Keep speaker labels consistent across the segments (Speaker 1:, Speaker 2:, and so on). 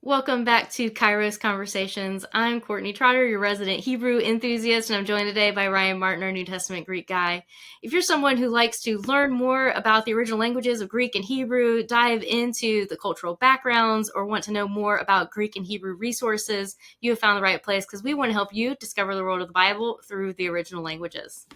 Speaker 1: Welcome back to Kairos Conversations. I'm Courtney Trotter, your resident Hebrew enthusiast, and I'm joined today by Ryan Martin, our New Testament Greek guy. If you're someone who likes to learn more about the original languages of Greek and Hebrew, dive into the cultural backgrounds, or want to know more about Greek and Hebrew resources, you have found the right place because we want to help you discover the world of the Bible through the original languages.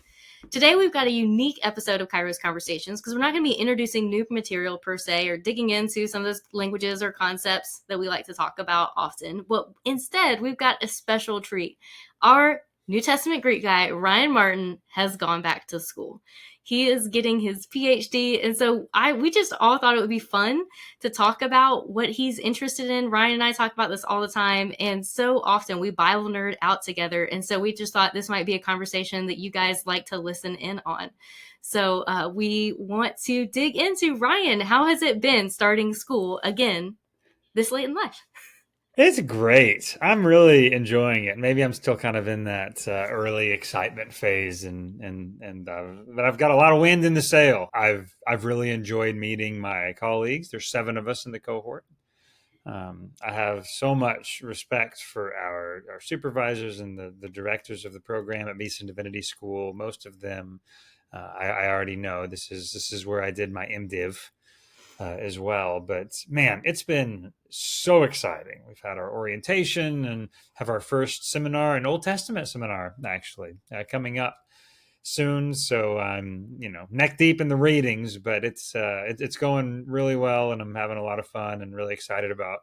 Speaker 1: Today, we've got a unique episode of Kairos Conversations because we're not going to be introducing new material per se or digging into some of those languages or concepts that we like to talk about often. But instead, we've got a special treat. Our New Testament Greek guy, Ryan Martin, has gone back to school. He is getting his PhD. And so we just all thought it would be fun to talk about what he's interested in. Ryan and I talk about this all the time. And so often we Bible nerd out together. And so we just thought this might be a conversation that you guys like to listen in on. So we want to dig into, Ryan, how has it been starting school again this late in life?
Speaker 2: It's great. I'm really enjoying it. Maybe I'm still kind of in that early excitement phase, but I've got a lot of wind in the sail. I've really enjoyed meeting my colleagues. There's 7 of us in the cohort. I have so much respect for our supervisors and the directors of the program at Beeson Divinity School. Most of them, I already know. This is where I did my MDiv as well. But man, it's been so exciting. We've had our orientation and have our first seminar, an Old Testament seminar, actually, coming up soon. So I'm, neck deep in the readings, but it's going really well, and I'm having a lot of fun and really excited about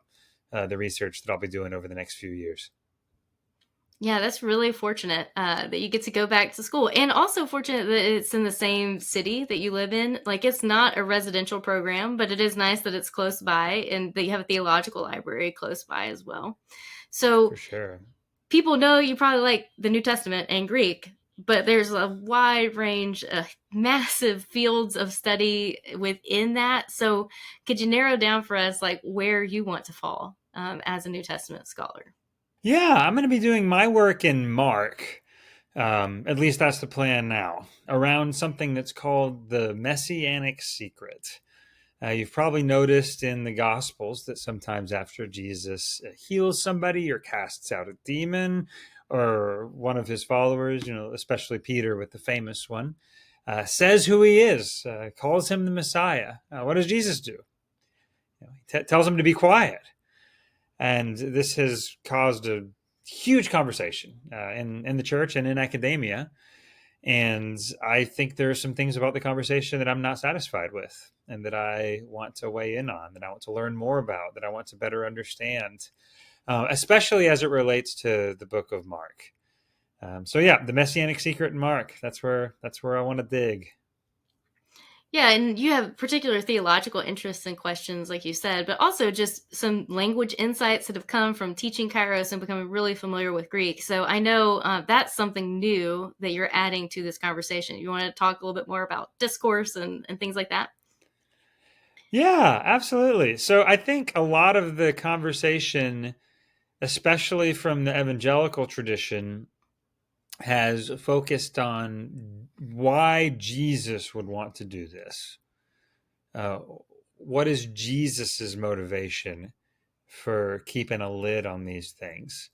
Speaker 2: the research that I'll be doing over the next few years.
Speaker 1: Yeah, that's really fortunate that you get to go back to school, and also fortunate that it's in the same city that you live in. Like, it's not a residential program, but it is nice that it's close by and that you have a theological library close by as well.
Speaker 2: For
Speaker 1: So
Speaker 2: sure.
Speaker 1: people know you probably like the New Testament and Greek, but there's a wide range, massive fields of study within that. So could you narrow down for us, like, where you want to fall as a New Testament scholar?
Speaker 2: Yeah, I'm going to be doing my work in Mark. At least that's the plan now, around something that's called the Messianic secret. You've probably noticed in the Gospels that sometimes after Jesus heals somebody or casts out a demon, or one of his followers, especially Peter with the famous one, says who he is, calls him the Messiah. What does Jesus do? He tells him to be quiet. And this has caused a huge conversation in the church and in academia. And I think there are some things about the conversation that I'm not satisfied with and that I want to weigh in on, that I want to learn more about, that I want to better understand, especially as it relates to the book of Mark. So yeah, the Messianic secret in Mark, that's where I want to dig.
Speaker 1: Yeah, and you have particular theological interests and questions, like you said, but also just some language insights that have come from teaching Kairos and becoming really familiar with Greek. So I know that's something new that you're adding to this conversation. You want to talk a little bit more about discourse and things like that?
Speaker 2: Yeah, absolutely. So I think a lot of the conversation, especially from the evangelical tradition, has focused on why Jesus would want to do this. Uh, what is Jesus's motivation for keeping a lid on these things?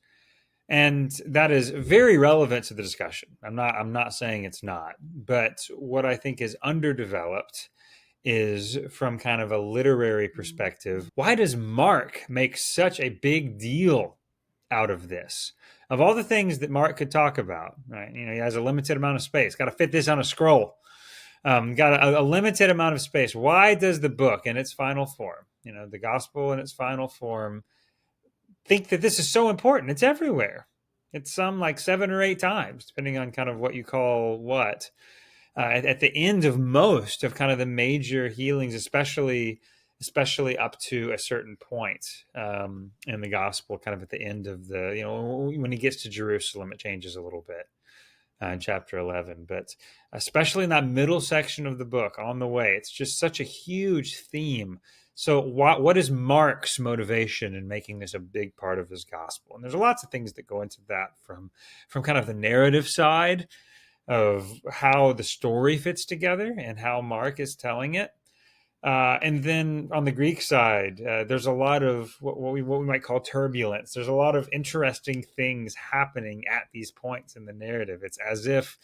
Speaker 2: And that is very relevant to the discussion. I'm not saying it's not, but what I think is underdeveloped is from kind of a literary perspective. Why does Mark make such a big deal out of this? Of all the things that Mark could talk about, right? He has a limited amount of space. Got to fit this on a scroll. Got a limited amount of space. Why does the book in its final form, the gospel in its final form, think that this is so important? It's everywhere. It's some like 7 or 8 times, depending on kind of what you call what. At the end of most of kind of the major healings, especially up to a certain point in the gospel, kind of at the end of when he gets to Jerusalem, it changes a little bit in chapter 11, but especially in that middle section of the book on the way, it's just such a huge theme. So what is Mark's motivation in making this a big part of his gospel? And there's lots of things that go into that, from kind of the narrative side of how the story fits together and how Mark is telling it, And then on the Greek side, there's a lot of what we might call turbulence. There's a lot of interesting things happening at these points in the narrative. It's as if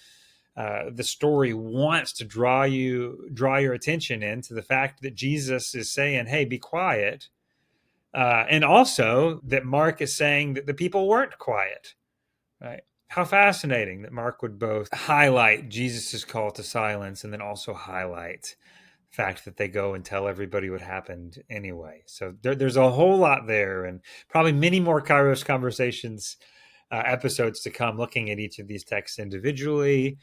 Speaker 2: the story wants to draw your attention into the fact that Jesus is saying, "Hey, be quiet," and also that Mark is saying that the people weren't quiet. Right? How fascinating that Mark would both highlight Jesus's call to silence and then also highlight the fact that they go and tell everybody what happened anyway. So there's a whole lot there, and probably many more Kairos conversations episodes to come, looking at each of these texts individually,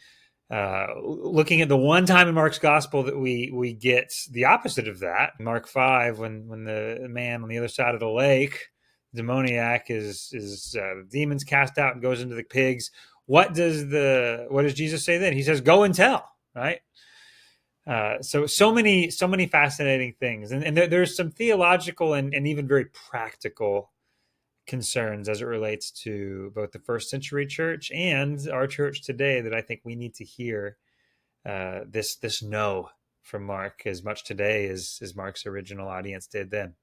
Speaker 2: looking at the one time in Mark's gospel that we get the opposite of that. Mark 5, when the man on the other side of the lake, demoniac, is demons cast out and goes into the pigs. What does Jesus say then? He says, "Go and tell." Right. So many fascinating things, and there's some theological and even very practical concerns as it relates to both the first century church and our church today that I think we need to hear this no from Mark as much today as Mark's original audience did then.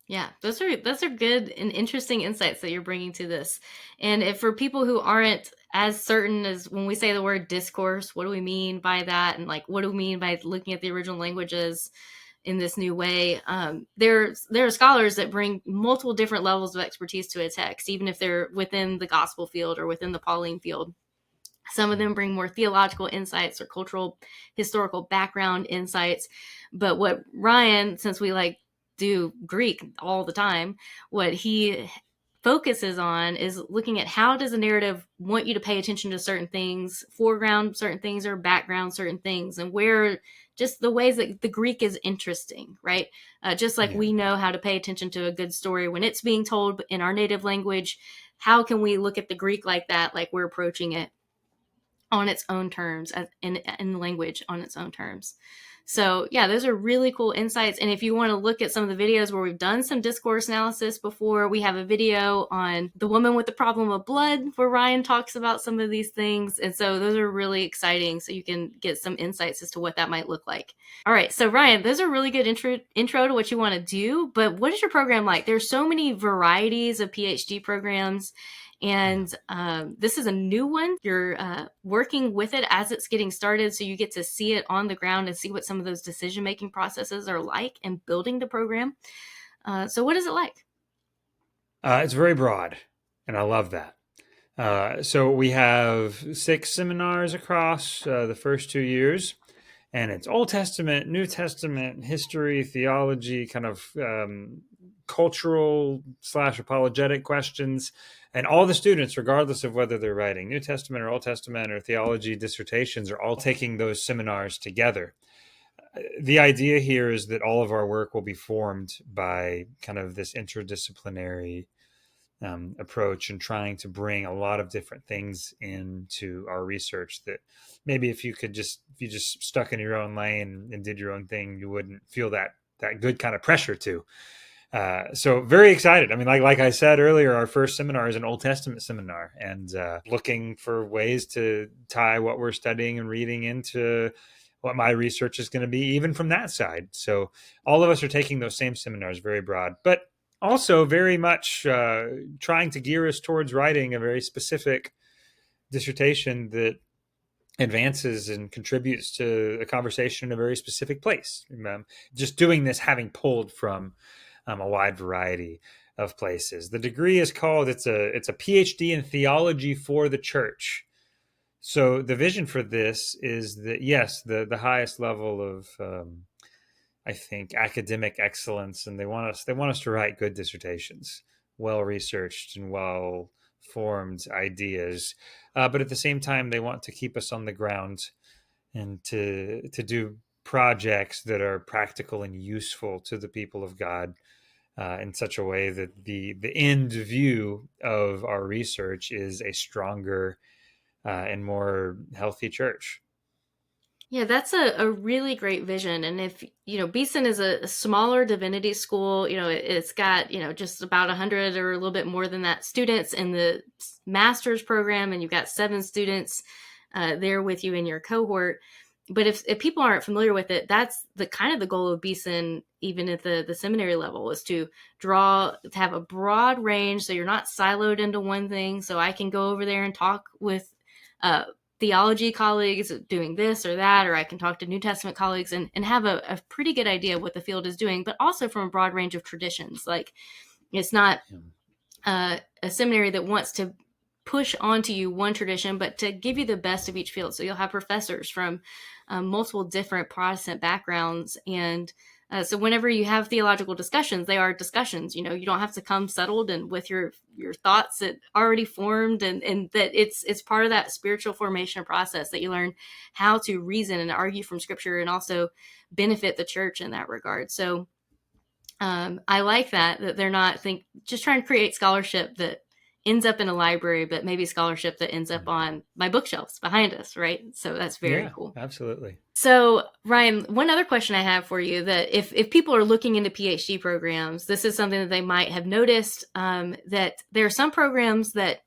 Speaker 1: Yeah, those are good and interesting insights that you're bringing to this. And if for people who aren't as certain as when we say the word discourse, what do we mean by that? And like, what do we mean by looking at the original languages in this new way? There are scholars that bring multiple different levels of expertise to a text, even if they're within the gospel field or within the Pauline field. Some of them bring more theological insights or cultural, historical background insights. But what Ryan, since we like do Greek all the time, what he focuses on is looking at how does a narrative want you to pay attention to certain things, foreground certain things, or background certain things, and where just the ways that the Greek is interesting, right? Just like we know how to pay attention to a good story when it's being told in our native language, how can we look at the Greek like that, like we're approaching it on its own terms, in language on its own terms. So yeah, those are really cool insights. And if you want to look at some of the videos where we've done some discourse analysis before, we have a video on the woman with the problem of blood where Ryan talks about some of these things. And so those are really exciting. So you can get some insights as to what that might look like. All right. So Ryan, those are really good intro to what you want to do. But what is your program like? There's so many varieties of PhD programs. And this is a new one. You're working with it as it's getting started, so you get to see it on the ground and see what some of those decision-making processes are like and building the program. So what is it like?
Speaker 2: It's very broad, and I love that. So we have 6 seminars across the first 2 years, and it's Old Testament, New Testament, history, theology, kind of cultural / apologetic questions. And all the students, regardless of whether they're writing New Testament or Old Testament or theology dissertations, are all taking those seminars together. The idea here is that all of our work will be formed by kind of this interdisciplinary approach and trying to bring a lot of different things into our research that maybe if you just stuck in your own lane and did your own thing, you wouldn't feel that good kind of pressure to. So very excited. I mean, like I said earlier, our first seminar is an Old Testament seminar, and looking for ways to tie what we're studying and reading into what my research is going to be, even from that side. So all of us are taking those same seminars, very broad, but also very much trying to gear us towards writing a very specific dissertation that advances and contributes to a conversation in a very specific place. Just doing this, having pulled from a wide variety of places. The degree is called, it's a PhD in theology for the church. So the vision for this is that, yes, the highest level of, I think, academic excellence, and they want us to write good dissertations, well-researched and well-formed ideas. But at the same time, they want to keep us on the ground and to do projects that are practical and useful to the people of God, in such a way that the end view of our research is a stronger and more healthy church.
Speaker 1: Yeah, that's a really great vision. And if, Beeson is a smaller divinity school, it's got, just about 100 or a little bit more than that students in the master's program, and you've got 7 students there with you in your cohort. but if people aren't familiar with it, that's the kind of the goal of Beeson, even at the seminary level, is to have a broad range, so you're not siloed into one thing. So I can go over there and talk with uh, theology colleagues doing this or that, or I can talk to New Testament colleagues and have a pretty good idea of what the field is doing, but also from a broad range of traditions. Like, it's not a seminary that wants to push onto you one tradition, but to give you the best of each field. So you'll have professors from multiple different Protestant backgrounds. And so whenever you have theological discussions, they are discussions. You know, you don't have to come settled and with your thoughts that already formed, and that it's part of that spiritual formation process that you learn how to reason and argue from Scripture and also benefit the church in that regard. So I like that they're not just trying to create scholarship that ends up in a library, but maybe scholarship that ends up on my bookshelves behind us, right? So that's very
Speaker 2: Yeah,
Speaker 1: cool.
Speaker 2: absolutely.
Speaker 1: So Ryan, one other question I have for you, that if people are looking into PhD programs, this is something that they might have noticed, that there are some programs that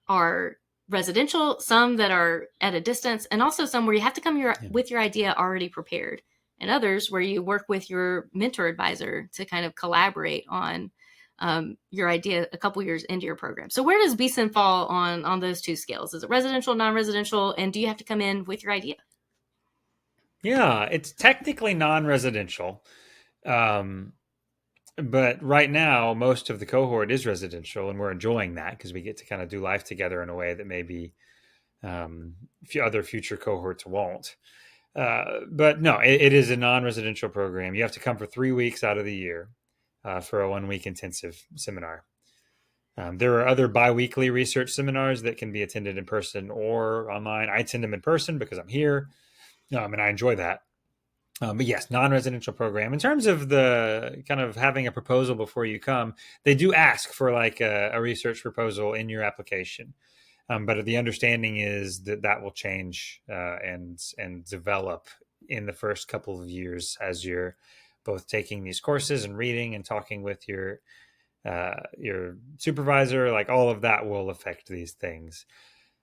Speaker 1: are residential, some that are at a distance, and also some where you have to come with your idea already prepared, and others where you work with your mentor advisor to kind of collaborate on your idea a couple years into your program. So where does Beeson fall on those two scales? Is it residential, non-residential, and do you have to come in with your idea?
Speaker 2: Yeah, it's technically non-residential. Um, but right now, most of the cohort is residential, and we're enjoying that because we get to kind of do life together in a way that maybe other future cohorts won't. But no, it is a non-residential program. You have to come for 3 weeks out of the year for a 1 week intensive seminar. There are other biweekly research seminars that can be attended in person or online. I attend them in person because I'm here, and I enjoy that. But yes, non-residential program. In terms of the kind of having a proposal before you come, they do ask for like a research proposal in your application. But the understanding is that that will change and develop in the first couple of years as you're both taking these courses and reading and talking with your supervisor. Like all of that will affect these things.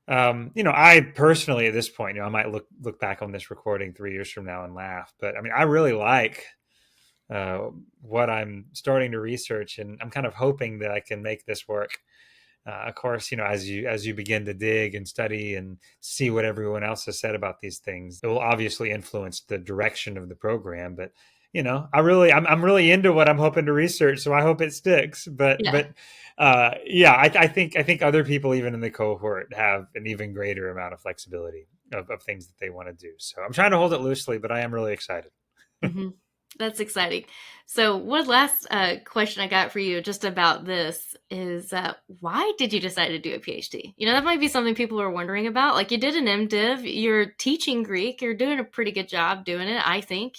Speaker 2: I personally at this point, I might look back on this recording 3 years from now and laugh, but I mean, I really like what I'm starting to research, and I'm kind of hoping that I can make this work. Of course, as you begin to dig and study and see what everyone else has said about these things, it will obviously influence the direction of the program. But I'm really into what I'm hoping to research, so I hope it sticks.
Speaker 1: Yeah.
Speaker 2: Yeah, I think other people even in the cohort have an even greater amount of flexibility of things that they want to do. So I'm trying to hold it loosely, but I am really excited.
Speaker 1: Mm-hmm. That's exciting. So, one last question I got for you just about this is why did you decide to do a PhD? You know, that might be something people are wondering about. Like, you did an MDiv, you're teaching Greek, you're doing a pretty good job doing it, I think,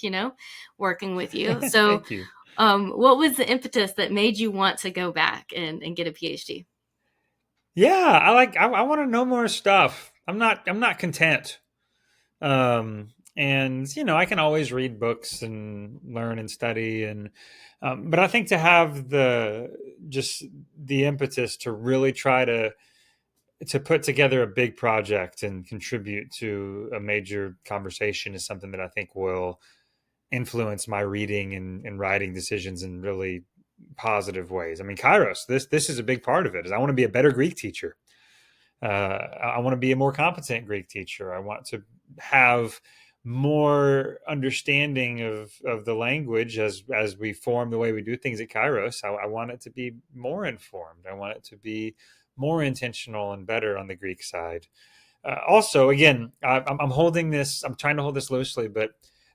Speaker 1: working with you. So,
Speaker 2: Thank you.
Speaker 1: what was the impetus that made you want to go back and get a PhD?
Speaker 2: Yeah, I want to know more stuff. I'm not content. And I can always read books and learn and study, and but I think to have the impetus to really try to put together a big project and contribute to a major conversation is something that I think will influence my reading and writing decisions in really positive ways. I mean, Kairos, this is a big part of it. Is I want to be a better Greek teacher. I want to be a more competent Greek teacher. I want to have more understanding of the language as we form the way we do things at Kairos. I want it to be more informed. I want it to be more intentional and better on the Greek side. Also, again, I'm holding this. I'm trying to hold this loosely, but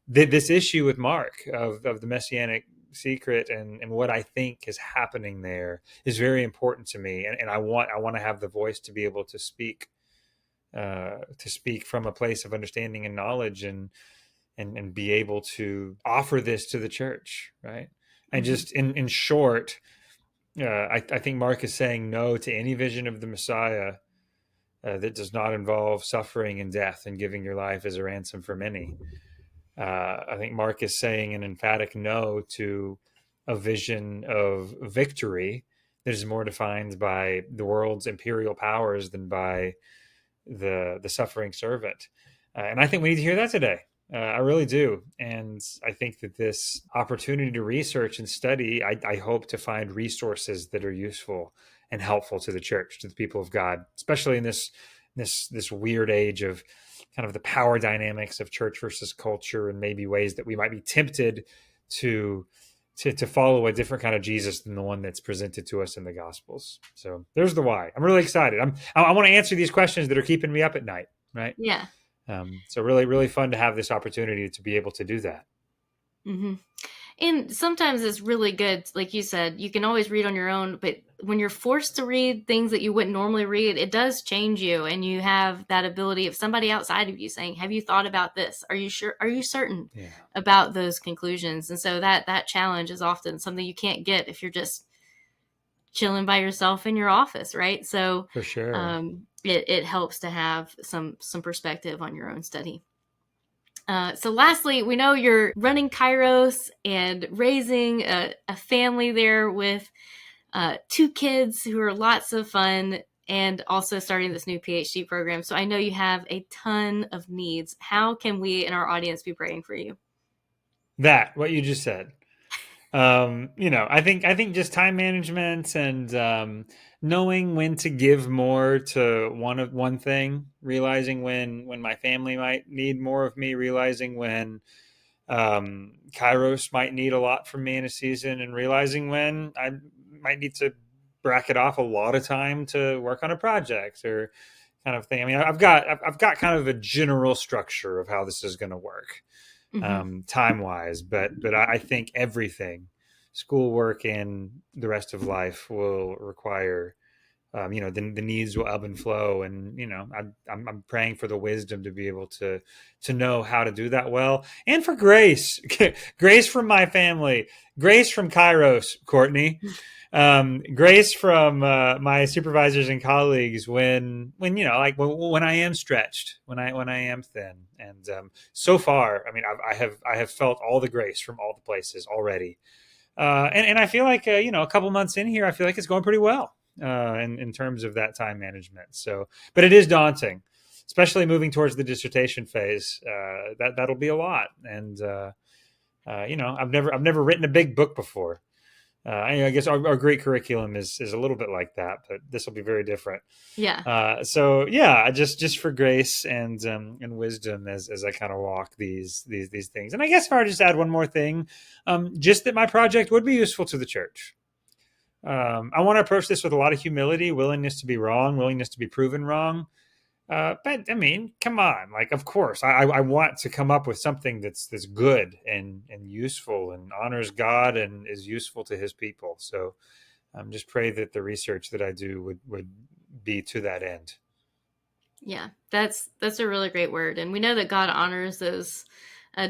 Speaker 2: this issue with Mark of the messianic secret and what I think is happening there is very important to me, and I want to have the voice to be able to speak from a place of understanding and knowledge, and be able to offer this to the church, right? And
Speaker 1: Mm-hmm.
Speaker 2: just in short, I think Mark is saying no to any vision of the Messiah that does not involve suffering and death and giving your life as a ransom for many. I think Mark is saying an emphatic no to a vision of victory that is more defined by the world's imperial powers than by the suffering servant. And I think we need to hear that today. I really do. And I think that this opportunity to research and study, I hope to find resources that are useful and helpful to the church, to the people of God, especially in this weird age of kind of the power dynamics of church versus culture, and maybe ways that we might be tempted to to follow a different kind of Jesus than the one that's presented to us in the Gospels. So there's the why. I'm really excited. I want to answer these questions that are keeping me up at night. Right.
Speaker 1: Yeah.
Speaker 2: So really, really fun to have this opportunity to be able to do that.
Speaker 1: Mm-hmm. And sometimes it's really good, like you said, you can always read on your own, but when you're forced to read things that you wouldn't normally read, it does change you. And you have that ability of somebody outside of you saying, have you thought about this? Are you sure? Are you certain
Speaker 2: Yeah,
Speaker 1: about those conclusions? And so that challenge is often something you can't get if you're just chilling by yourself in your office, right? So
Speaker 2: for sure.
Speaker 1: it helps to have some perspective on your own study. So lastly, we know you're running Kairos and raising a family there with 2 kids who are lots of fun, and also starting this new PhD program. So I know you have a ton of needs. How can we in our audience be praying for you?
Speaker 2: That what you just said. I think just time management and knowing when to give more to one thing, realizing when my family might need more of me, realizing when Kairos might need a lot from me in a season, and realizing when I might need to bracket off a lot of time to work on a project or kind of thing. I mean, I've got kind of a general structure of how this is going to work,
Speaker 1: Mm-hmm.
Speaker 2: time wise, but I think everything, schoolwork and the rest of life, will require. The needs will ebb and flow, and I'm praying for the wisdom to be able to know how to do that well, and for grace, grace from my family, grace from Kairos, Courtney, grace from my supervisors and colleagues when like when I am stretched, when I am thin, and so far, I mean, I have felt all the grace from all the places already, and I feel like a couple months in here, I feel like it's going pretty well in terms of that time management. So, but it is daunting, especially moving towards the dissertation phase. That'll be a lot, and I've never written a big book before. I guess our great curriculum is a little bit like that, but this will be very different.
Speaker 1: Yeah.
Speaker 2: So yeah, just for grace and wisdom as I kind of walk these things. And I guess if I were to just add one more thing, just that my project would be useful to the church. I want to approach this with a lot of humility, willingness to be wrong, willingness to be proven wrong. But I mean, come on! Like, of course, I want to come up with something that's good and useful and honors God and is useful to His people. So, just pray that the research that I do would be to that end.
Speaker 1: Yeah, that's a really great word, and we know that God honors those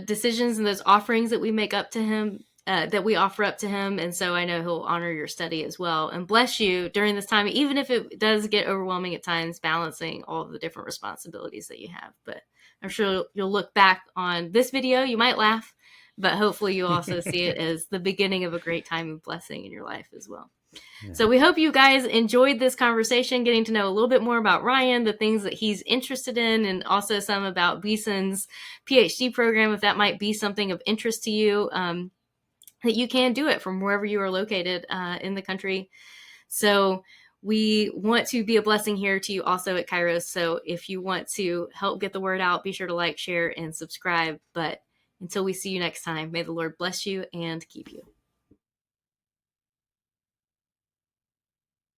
Speaker 1: decisions and those offerings that we make up to Him, that we offer up to Him, and so I know He'll honor your study as well and bless you during this time, even if it does get overwhelming at times, balancing all of the different responsibilities that you have. But I'm sure you'll look back on this video, you might laugh, but hopefully you'll also see it as the beginning of a great time of blessing in your life as well.
Speaker 2: Yeah.
Speaker 1: So we hope you guys enjoyed this conversation, getting to know a little bit more about Ryan, the things that he's interested in, and also some about Beeson's PhD program, if that might be something of interest to you, that you can do it from wherever you are located in the country. So we want to be a blessing here to you also at Kairos. So if you want to help get the word out, be sure to like, share, and subscribe. But until we see you next time, may the Lord bless you and keep you.